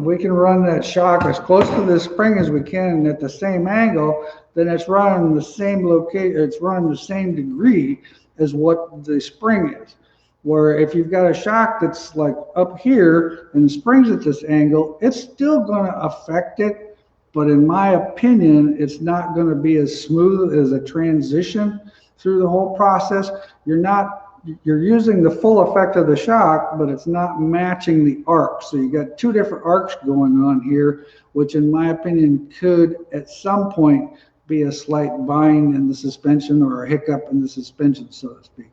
A: we can run that shock as close to the spring as we can and at the same angle, then it's running the same location, it's running the same degree as what the spring is. Where if you've got a shock that's like up here and the spring's at this angle, it's still going to affect it. But in my opinion, it's not going to be as smooth as a transition through the whole process. You're using the full effect of the shock, but it's not matching the arc. So you got two different arcs going on here, which in my opinion could at some point be a slight bind in the suspension or a hiccup in the suspension, so to speak.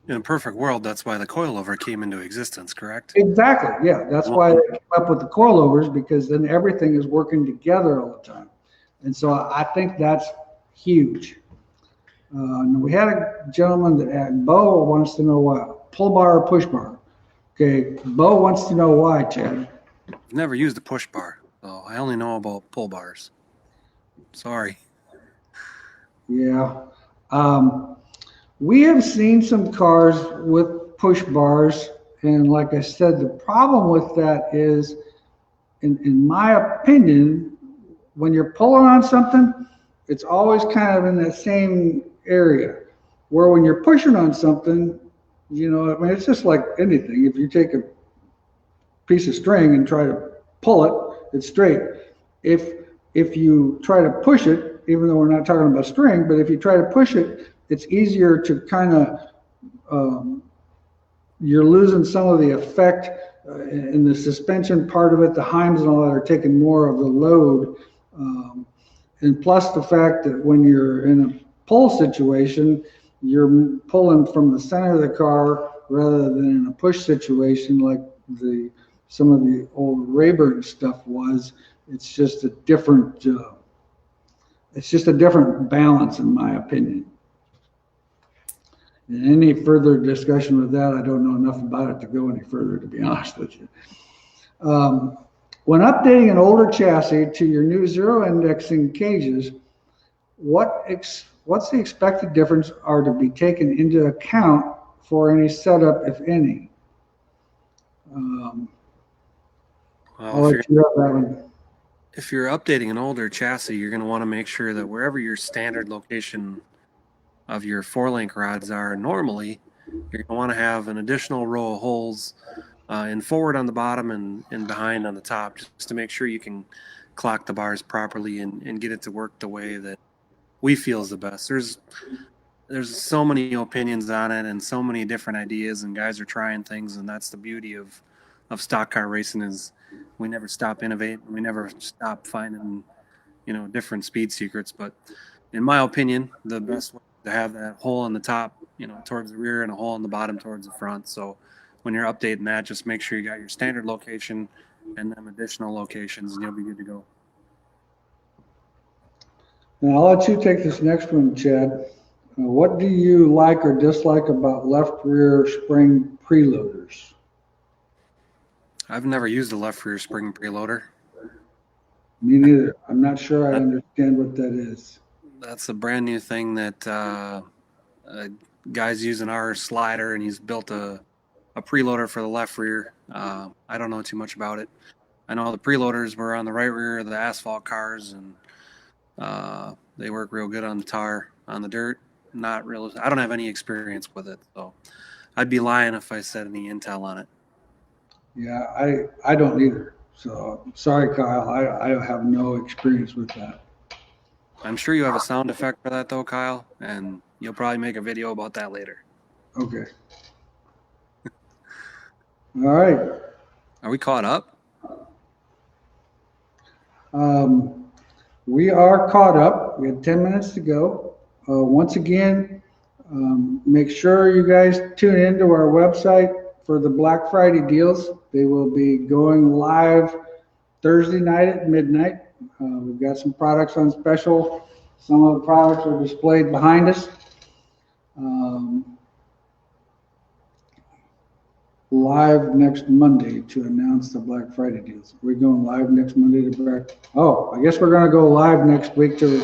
B: In a perfect world, that's why the coilover came into existence, correct?
A: Exactly, yeah. That's why they came up with the coilovers, because then everything is working together all the time. And so I think that's huge. We had a gentleman that Bo wants to know why. Pull bar or push bar? Okay, Bo wants to know why, Chad.
B: I've never used a push bar, so I only know about pull bars. Sorry.
A: Yeah. We have seen some cars with push bars, and like I said, the problem with that is, in my opinion, when you're pulling on something, it's always kind of in that same area. Where when you're pushing on something, it's just like anything. If you take a piece of string and try to pull it, it's straight. If you try to push it, even though we're not talking about string, but if you try to push it, it's easier to kind of, you're losing some of the effect in the suspension part of it. The Heims and all that are taking more of the load. And plus the fact that when you're in a pull situation, you're pulling from the center of the car rather than in a push situation like some of the old Rayburn stuff was. It's just a different balance, in my opinion. And any further discussion with that, I don't know enough about it to go any further, to be honest with you. When updating an older chassis to your new zero indexing cages, what's the expected difference are to be taken into account for any setup, if any? I'll let you have that one.
B: If you're updating an older chassis, you're going to want to make sure that wherever your standard location of your 4-link rods are normally, you're going to want to have an additional row of holes in forward on the bottom and behind on the top, just to make sure you can clock the bars properly and get it to work the way that we feel is the best. There's so many opinions on it and so many different ideas, and guys are trying things, and that's the beauty of stock car racing is we never stop innovating. We never stop finding, different speed secrets. But in my opinion, the best way to have that hole on the top, towards the rear and a hole on the bottom towards the front. So when you're updating that, just make sure you got your standard location and then additional locations, and you'll be good to go.
A: Now I'll let you take this next one, Chad. What do you like or dislike about left rear spring preloaders?
B: I've never used a left rear spring preloader.
A: Me neither. I'm not sure I understand what that is.
B: That's a brand new thing that a guy's using our slider, and he's built a preloader for the left rear. I don't know too much about it. I know the preloaders were on the right rear of the asphalt cars, and they work real good on the tar. On the dirt, not real. I don't have any experience with it, so I'd be lying if I said any intel on it.
A: Yeah, I don't either. So sorry, Kyle. I have no experience with that.
B: I'm sure you have a sound effect for that, though, Kyle, and you'll probably make a video about that later.
A: Okay. All right.
B: Are we caught up?
A: We are caught up. We have 10 minutes to go. Once again, make sure you guys tune into our website for the Black Friday deals. They will be going live Thursday night at midnight. We've got some products on special. Some of the products are displayed behind us. Live next Monday to announce the Black Friday deals. We're going live next Monday to I guess we're going to go live next week to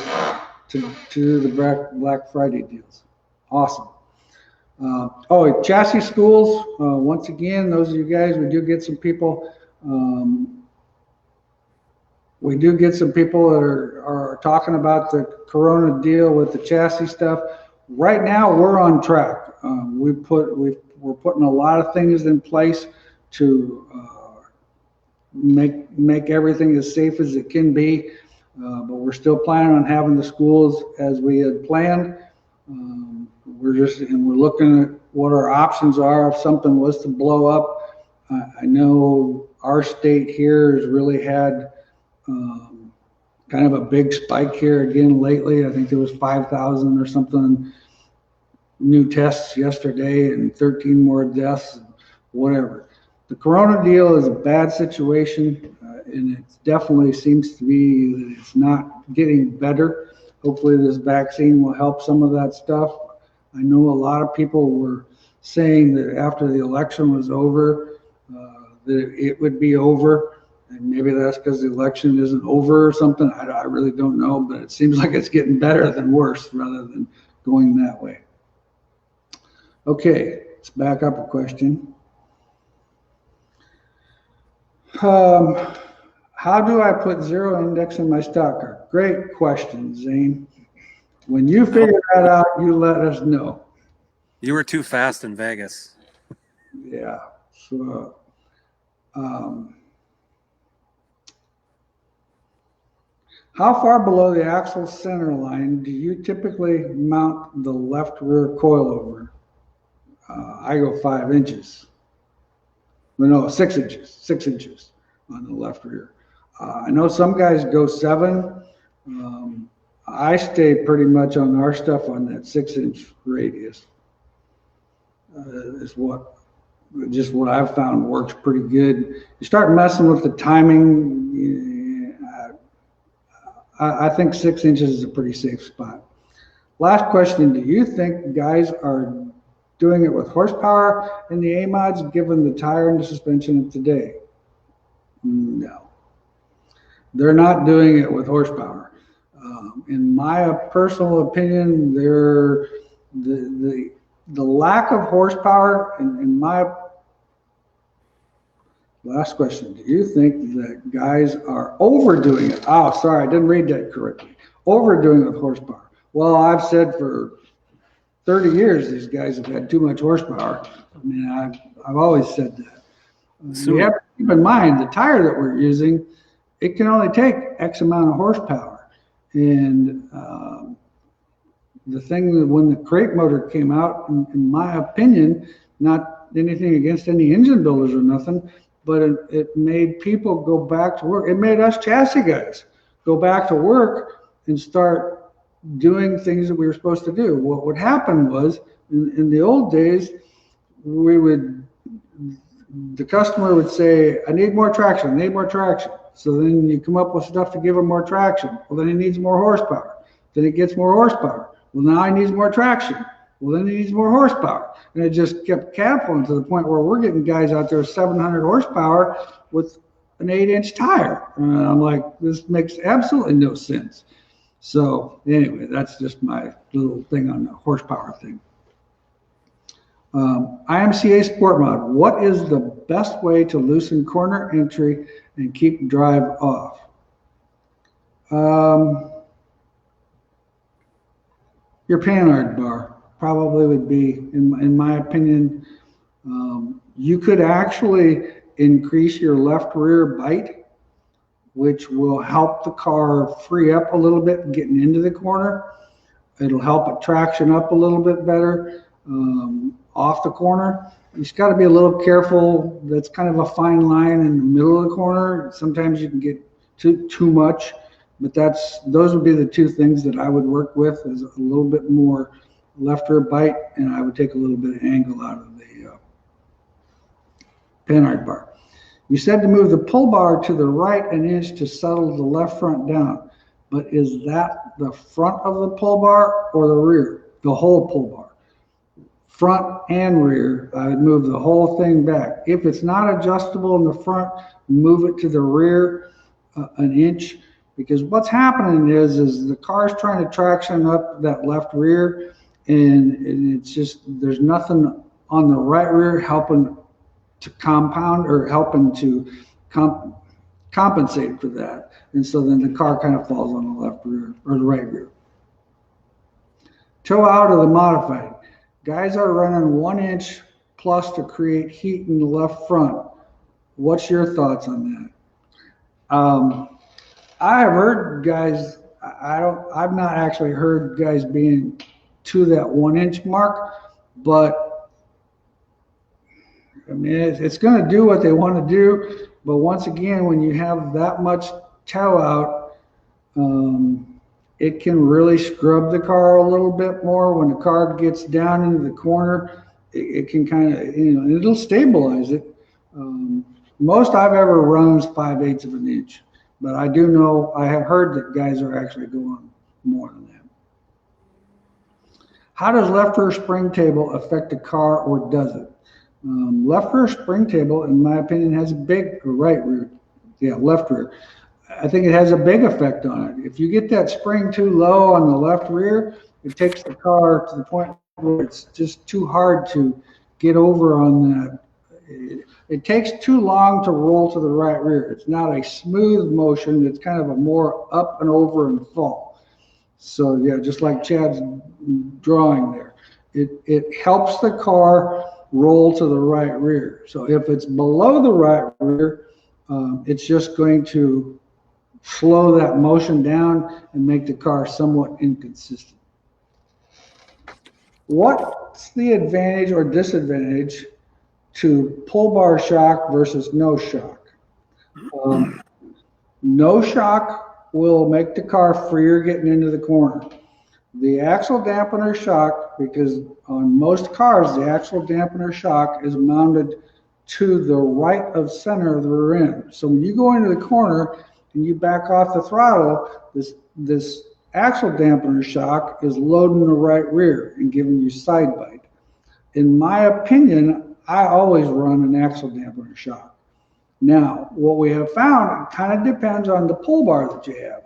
A: the Black Friday deals. Awesome. Chassis schools. Once again, those of you guys, we do get some people. We do get some people that are talking about the Corona deal with the chassis stuff. Right now, we're on track. We're putting a lot of things in place to make everything as safe as it can be. But we're still planning on having the schools as we had planned. We're looking at what our options are if something was to blow up. I know our state here has really had kind of a big spike here again lately. I think there was 5,000 or something new tests yesterday and 13 more deaths, whatever. The Corona deal is a bad situation, and it definitely seems to be that it's not getting better. Hopefully this vaccine will help some of that stuff. I know a lot of people were saying that after the election was over, that it would be over. And maybe that's because the election isn't over or something. I really don't know, but it seems like it's getting better than worse rather than going that way. Okay, let's back up a question. How do I put zero index in my stock car? Great question, Zane. When you figure that out, you let us know.
B: You were too fast in Vegas.
A: Yeah. So, How far below the axle center line do you typically mount the left rear coilover? I go 5 inches. No, 6 inches. 6 inches on the left rear. I know some guys go 7. I stay pretty much on our stuff on that 6-inch radius. Is what I've found works pretty good. You start messing with the timing. I think 6 inches is a pretty safe spot. Last question: do you think guys are doing it with horsepower in the A mods, given the tire and the suspension of today? No, they're not doing it with horsepower. In my personal opinion, the lack of horsepower. In my last question: do you think that guys are overdoing it? Oh, sorry, I didn't read that correctly. Overdoing it with horsepower. Well, I've said for 30 years these guys have had too much horsepower. I mean, I've always said that. So you have to keep in mind the tire that we're using, it can only take X amount of horsepower. And the thing that when the crate motor came out, in my opinion, not anything against any engine builders or nothing, but it made people go back to work. It made us chassis guys go back to work and start doing things that we were supposed to do. What would happen was, in the old days, the customer would say, I need more traction, I need more traction. So then you come up with stuff to give him more traction. Well, then he needs more horsepower. Then it gets more horsepower. Well, now he needs more traction. Well, then he needs more horsepower. And it just kept catapulting to the point where we're getting guys out there 700 horsepower with an 8-inch tire. And I'm like, this makes absolutely no sense. So anyway, that's just my little thing on the horsepower thing. IMCA Sport Mod, what is the best way to loosen corner entry and keep drive off? Your panhard bar probably would be, in my opinion. You could actually increase your left rear bite, which will help the car free up a little bit getting into the corner. It'll help it traction up a little bit better off the corner. You just got to be a little careful. That's kind of a fine line in the middle of the corner. Sometimes you can get too much, but those would be the two things that I would work with, is a little bit more left rear bite, and I would take a little bit of angle out of the panhard bar. You said to move the pull bar to the right an inch to settle the left front down, but is that the front of the pull bar or the rear? The whole pull bar? Front and rear, I would move the whole thing back. If it's not adjustable in the front, move it to the rear an inch, because what's happening is the car's trying to traction up that left rear, and it's just, there's nothing on the right rear helping to compound or helping to compensate for that. And so then the car kind of falls on the left rear or the right rear. Toe out of the modified. Guys are running 1 inch plus to create heat in the left front. What's your thoughts on that? I have heard guys, I've not actually heard guys being to that 1 inch mark, but I mean, it's going to do what they want to do. But once again, when you have that much toe out, it can really scrub the car a little bit more. When the car gets down into the corner, it can kind of, it'll stabilize it. Most I've ever run is 5/8 of an inch, but I do know, I have heard that guys are actually going more than that. How does left rear spring table affect the car, or does it? Left rear spring table, in my opinion, has a big, right rear, left rear. I think it has a big effect on it. If you get that spring too low on the left rear, it takes the car to the point where it's just too hard to get over on that. It takes too long to roll to the right rear. It's not a smooth motion. It's kind of a more up and over and fall. So yeah, just like Chad's drawing there, it helps the car roll to the right rear. So if it's below the right rear, it's just going to slow that motion down and make the car somewhat inconsistent. What's the advantage or disadvantage to pull bar shock versus no shock? No shock will make the car freer getting into the corner. The axle dampener shock, because on most cars, the axle dampener shock is mounted to the right of center of the rear end. So when you go into the corner and you back off the throttle, this axle dampener shock is loading the right rear and giving you side bite. In my opinion, I always run an axle dampener shock. Now, what we have found, it kind of depends on the pull bar that you have.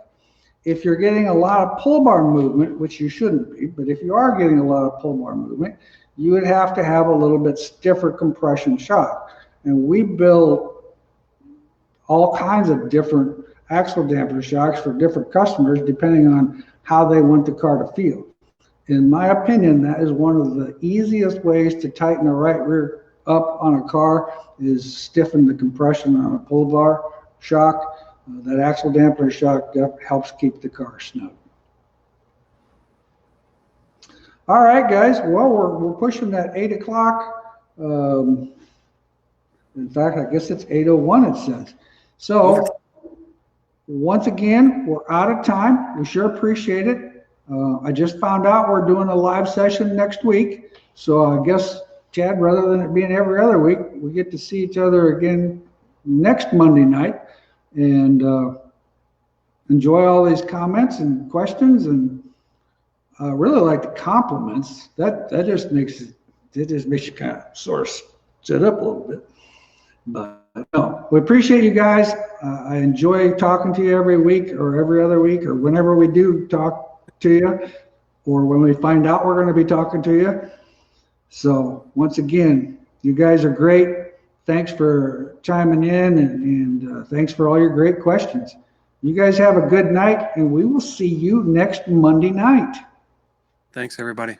A: If you're getting a lot of pull bar movement, which you shouldn't be, but if you are getting a lot of pull bar movement, you would have to have a little bit stiffer compression shock. And we build all kinds of different axle dampener shocks for different customers depending on how they want the car to feel. In my opinion, that is one of the easiest ways to tighten the right rear up on a car is stiffen the compression on a pull bar shock. That axle dampener shock helps keep the car snug. All right, guys. Well, we're pushing that 8 o'clock. In fact, I guess it's 8:01. It says. So once again, we're out of time. We sure appreciate it. I just found out we're doing a live session next week. So I guess, Chad, rather than it being every other week, we get to see each other again next Monday night. And enjoy all these comments and questions, and I really like the compliments. That just makes you kind of sort of sit up a little bit. But no, we appreciate you guys. I enjoy talking to you every week or every other week or whenever we do talk to you, or when we find out we're going to be talking to you. So once again, you guys are great. Thanks for chiming in, and thanks for all your great questions. You guys have a good night, and we will see you next Monday night.
B: Thanks, everybody.